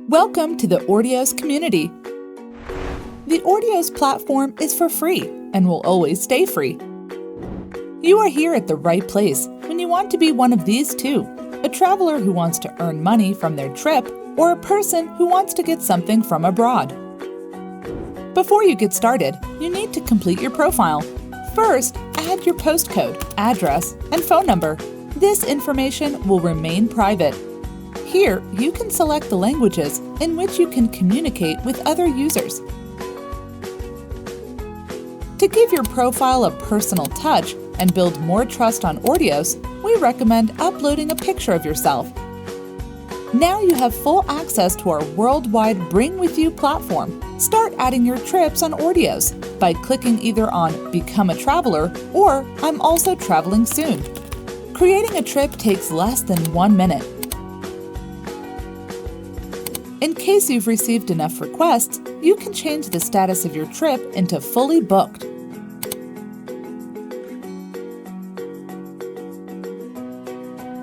Welcome to the Ordios community. The Ordios platform is for free and will always stay free. You are here at the right place when you want to be one of these two, a traveler who wants to earn money from their trip or a person who wants to get something from abroad. Before you get started, you need to complete your profile. First, add your postcode, address, and phone number. This information will remain private. Here, you can select the languages in which you can communicate with other users. To give your profile a personal touch and build more trust on Ordios, we recommend uploading a picture of yourself. Now you have full access to our worldwide Bring With You platform. Start adding your trips on Ordios by clicking either on Become a Traveler or I'm also traveling soon. Creating a trip takes less than 1 minute. In case you've received enough requests, you can change the status of your trip into fully booked.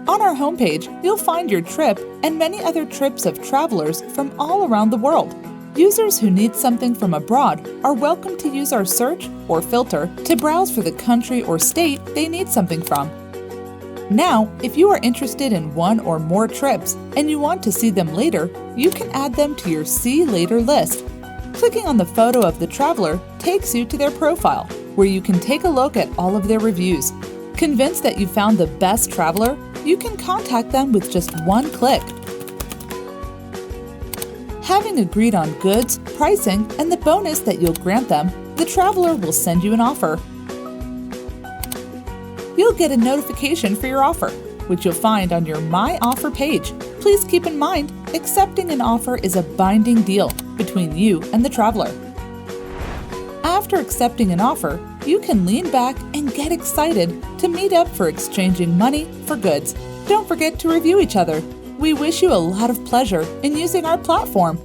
On our homepage, you'll find your trip and many other trips of travelers from all around the world. Users who need something from abroad are welcome to use our search or filter to browse for the country or state they need something from. Now, if you are interested in one or more trips and you want to see them later, you can add them to your See Later list. Clicking on the photo of the traveler takes you to their profile, where you can take a look at all of their reviews. Convinced that you found the best traveler, you can contact them with just one click. Having agreed on goods, pricing, and the bonus that you'll grant them, the traveler will send you an offer. You'll get a notification for your offer, which you'll find on your My Offer page. Please keep in mind, accepting an offer is a binding deal between you and the traveler. After accepting an offer, you can lean back and get excited to meet up for exchanging money for goods. Don't forget to review each other. We wish you a lot of pleasure in using our platform.